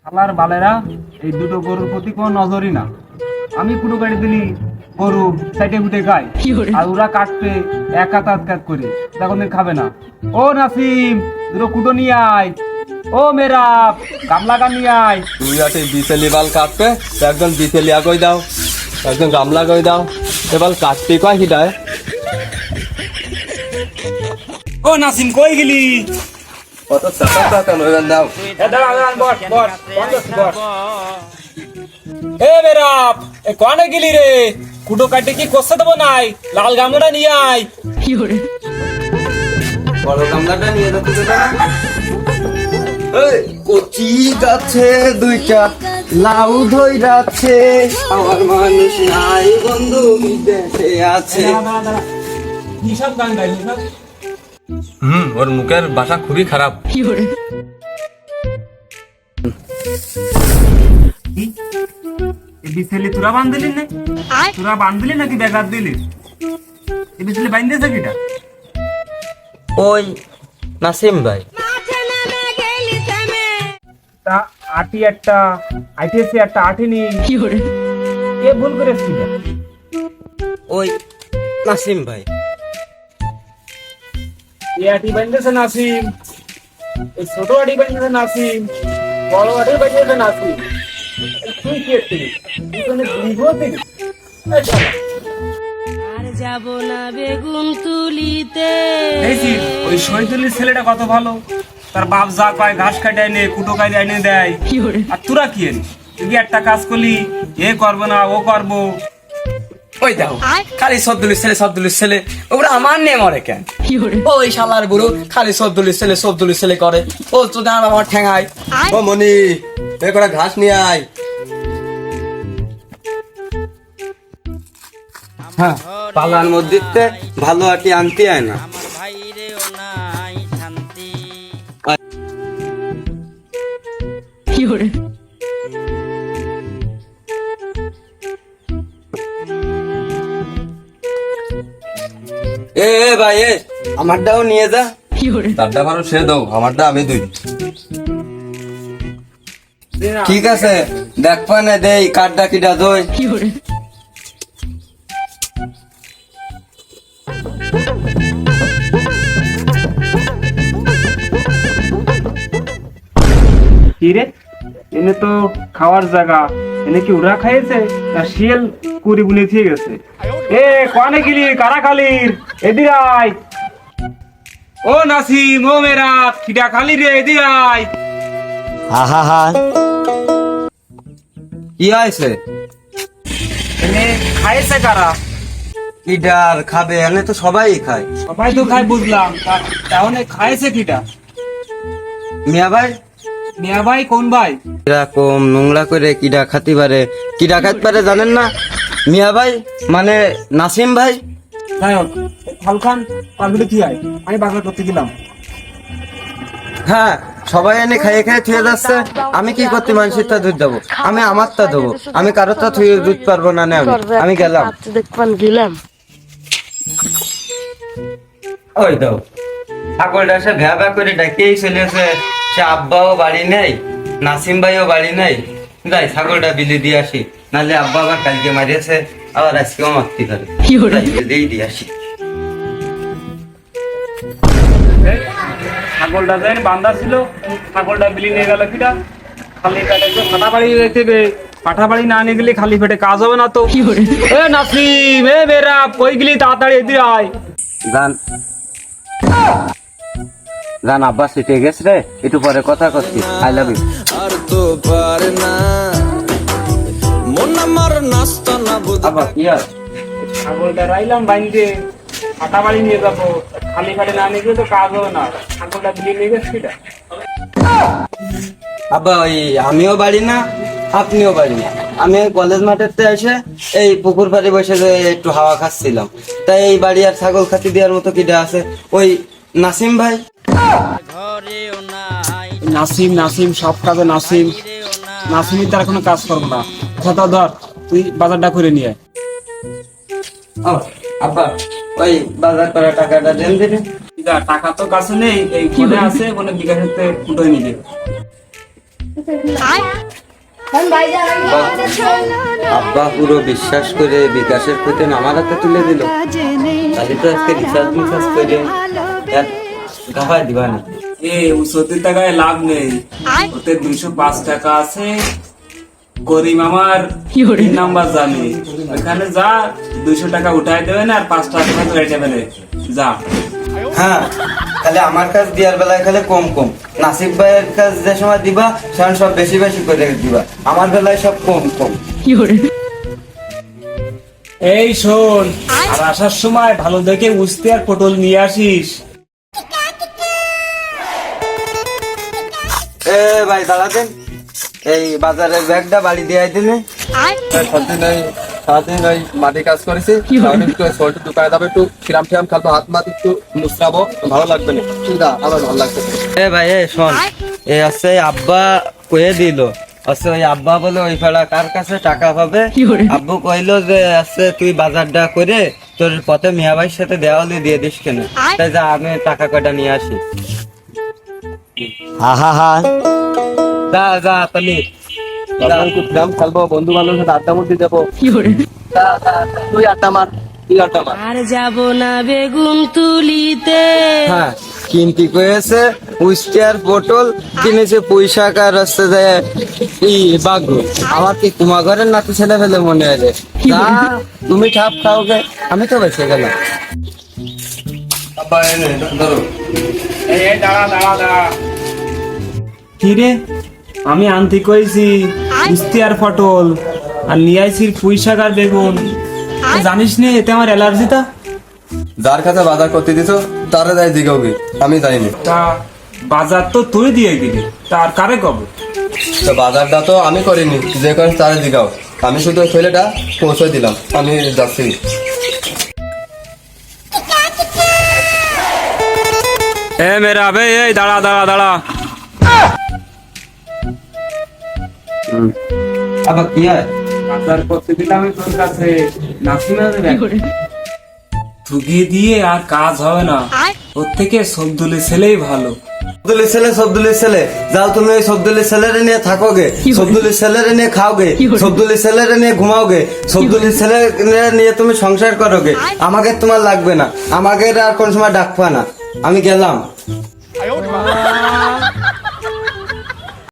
শালার বালেরা এই দুটো গরুর প্রতি কোনো নজরই না। আমি কুটো কাটি দিলি গরু সাইডে ফুটে খায়, আর ওরা কাটবে এক হাত হাত কাট করে, তখন খাবে না। ও নাসিম, দুটো কুটো নিয়ে আয়। ও মেরা গামলা গান নিয়ে আয়। তুই আটে বিচেলি বাল কাটবে, একজন বিচেলি আগই দাও, একজন গামলা গই দাও, এবার কাটতে কয় হিডায়। ও নাসিম কই গেলি? কত চাপা কেন দাও। এ মেরা এ কনে গেলি রে? কুটো কাটে কি কষতে দেবো নাই, লাল গামলাটা নিয়ে আয়। বড় গামলাটা নিয়ে যাচ্ছে কচি গাছে দুইটা লাউ ধইরাছে, আমার মানুষ নাই বন্ধু বিদেশে আছে। হিসাব গান গাই হিসাব। ওর মুখের ভাষা খুবই খারাপ। বিছেলি তোরা বান্ধলি না? তোরা বান্ধলি নাকি বেকার দিলি? এই বিছেলি বাইন্ধেছে কিটা? ওই নাসিম ভাই। তা আটি একটা আইটিএসি একটা আটিনি কে ভুল করেছিল? ওই নাসিম ভাই। এই আটি বাইন্ধেছে নাসিম, এই ছোট আটি বাইন্ধেছে নাসিম, বড় আটি বাইন্ধেছে নাসিম। তুই কি এসছিলি? তুই বুঝলি? আর যাব না বেগুন তুলিতে। ওই শহীদুল্লির ছেলেটা কত ভালো, তার বাপ যা কয় ঘাস কাটে এনে কুটো কাটে এনে দেয়। আর তোরা কি এনে তুই একটা কাজ করলি, এ করবো না ও করবো। ওই দেখো খালি সবদুলির ছেলে ওগুলো আমার নেই মরে কেন? ওই শালার গুরু খালি সবদুলির ছেলে করে। ও তো দাঁড় আমার ঠেঙায়। ও মনি, এ করে ঘাস নিয়ে আয়। হ্যাঁ, পালার মধ্যে ভালো আটি আনতে হয় না। এ ভাই, আমারটাও নিয়ে যা। তারটা ভালো সে দাও, আমারটা আমি দুই। ঠিক আছে, দেখ পানে দেই কাঠটা কিটা দই। কি রে, এনে তো খাওয়ার জায়গা, এনে কি ওরা খাইয়েছে না শিয়াল কুড়ি বুনে দিয়ে গেছে? এ কানে গেলি কারা খালির এদিকে আয়। ও নাসিম, ও মেরা খিটা খালি রে, এদিকে আয়। কি হয়েছে? এনে খাইয়েছে কারা? কিটার খাবে, এনে তো সবাই খায়। সবাই তো খায় বুঝলাম, তাহলে খাইয়েছে কিটা? মিয়া ভাই। মিয়া ভাই কোন ভাই? এরকম নোংরা করে কিডা খাতে পারে, কিডা খাতে পারে জানেন না? মিয়া ভাই মানে নাসিম ভাই। যাই হোক, ফালখান পারগুলো কি হয়, আমি বাজার করতে গেলাম। হ্যাঁ, সবাই এনে খাইয়ে খাইয়ে থুয়ে যাচ্ছে, আমি কি করতে মানুষের তা দুধ দেবো? আমি আমারটা দেবো, আমি কারোর তা থুয়ে দুধ পারবো না। আমি গেলাম। ওই দাও ছাগলটা সে ভ্যা ভ্যা করে ডাকিয়েই চলেছে। সে আব্বাও বাড়ি নেই, নাসিম ভাইও বাড়ি নেই। যাই ছাগলটা বিলি দিয়ে আসি, নাহলে আব্বা আবার কালকে মারিয়েছে, আবার আজকেও মারতে পারে। দিয়ে আসি। ছাগলটা যেন বান্ধা ছিল, ছাগলটা বিলি নিয়ে গেল কিটা? খালি পেটে তো ফাটা বাড়ি রেখে দেবে, পাঠা বাড়ি না নিয়ে গেলে খালি পেটে কাজ হবে না তো। এ নাসিম, এ মেরা কই গেলি, তাড়াতাড়ি এদিকে আয়। গান গান আব্বা সিটে গেছে রে, একটু পরে কথা করছি। I love you. আর তো পারে না মন আমার নাস্তা না বুঝা। আব্বা কি আর ছাগলটা রাইলাম বাইন্দে, ফাটা বাড়ি নিয়ে যাবো, খালি পেটে না নিয়ে গেলে তো কাজ হবে না। ছাগলটা বিলি নিয়ে গেছে কিটা? আব্বা ওই আমিও বাড়ি না, আপনিও বাড়ি না। আমি কলেজ মাঠেতে এসে এই পুকুর পাড়ে বসে যে একটু হাওয়া খাচ্ছিলাম, তাই এই বাড়ি আর ছাগল খাতি দেওয়ার মতো কিটা আছে? ওই নাসিম ভাই। নাসিম নাসিম সব কাজে নাসিম, নাসিমের তার কোনো কাজ করবো না। কথা ধর, তুই বাজারটা করে নিয়ে আয়। ও আব্বা, ওই বাজার করা টাকাটা দেন দিবি। টাকা তো কাছে নেই, এই ফোনে আছে, ফোনে বিকাশের ফুটোয় নিয়ে আব্বা পুরো বিশ্বাস করে বিকাশের প্রতি আমার হাতে তুলে দিল, তাহলে তো আজকে রিচার্জ মিচার্জ করে গাফা দিবা না। সত্যি টাকায় লাভ নেই, ওতে 205 টাকা আছে। করিম আমার 3 নাম্বার জানে, ওখানে যা 200 টাকা উঠাই দেবে না, আর 5 টাকা তোমার গাড়িটা ফেলে যা। হ্যাঁ, তাহলে আমার কাছ দেওয়ার বেলায় খালি কম কম, নাসিব ভাইয়ের কাছ যে সময় দিবা সেখানে সব বেশি বেশি করে দিবা, আমার বেলায় সব কম কম। এই শোন, আর আসার সময় ভালো দেখে উস্তে আর পটল নিয়ে আসিস। এ ভাই দাঁড়াতেন, এই বাজারের ব্যাগটা বাড়ি দিয়ে দিলে। সারাদিন ওই মাটি কাজ করেছি, একটু শরীরটা টুকায় যাবে, একটু খিরাম ঠিরাম খালবো, হাত মাটি একটু মুসরাবো, ভালো লাগবে না। ঠিক আছে, আমার ভালো লাগছে। এ ভাই এ শোন, এ আছে আব্বা কয়ে দিল, আছে ওই আব্বা বলে ওই ফেলা কার কাছে টাকা পাবে। আব্বু কইলো যে আছে তুই বাজারটা করে তোর পথে মিয়া ভাইয়ের সাথে দেওয়ালি দিয়ে দিস কেন, তাই যা আমি টাকা কটা নিয়ে আসি। যা যা তাহলে একটু খিরাম খালবো, বন্ধু বান্ধবের সাথে আড্ডা মধ্যে যাবো। তুই আড্ডা মার, তুই আড্ডা মার। আর যাব না বেগুন তুলিতে। হ্যাঁ, কিনতি কয়েছে উস্তে আর পটল, কিনেছে পুঁই শাক আর হচ্ছে যে বাগু। আমার কি কুমা ঘরের নাতি ছেলে ফেলে মনে হয় রে। যা, তুমি ঠাপ খাও গে, আমি তো বেঁচে গেলাম। আব্বা এনে ধরো। কি রে, আমি আনতে কইছি উস্তে আর পটল, আর নিয়ে আইছি পুঁই শাক আর বেগুন। তুই জানিস নি এতে আমার অ্যালার্জিটা। যার কাছে বাজার করতে দিছো তারে যাই জিগাওগে, আমি যাইনি। তা বাজার তো তুই দিয়ে দিবি, তার কারে কব? তো বাজারটা তো আমি করিনি, যে করে তারে জিগাও। আমি শুধু ওই ছেলেটা পৌঁছে দিলাম, আমি যাচ্ছি। এ মেরা বে, এই দাঁড়া দাঁড়া দাঁড়া। আবার কি হয়? বাজার করতে দিলাম আমি তোর কাছে, নাসিমা দেবে তুগিয়ে দিয়ে আর কাজ হবে না, ওর থেকে সবদুলের ছেলেই ভালো। সবদুলের ছেলে, সবদুলের ছেলে, যাও তুমি ওই সবদুলের ছেলেরে নিয়ে থাকোগে, সবদুলের ছেলেরে নিয়ে খাওগে, সবদুলের ছেলেরে নিয়ে ঘুমাওগে, সবদুলের ছেলেরে নিয়ে তুমি সংসার করোগে। আমাকে তোমার লাগবে না, আমাকে আর কোন সময় ডাকবা না, আমি গেলাম।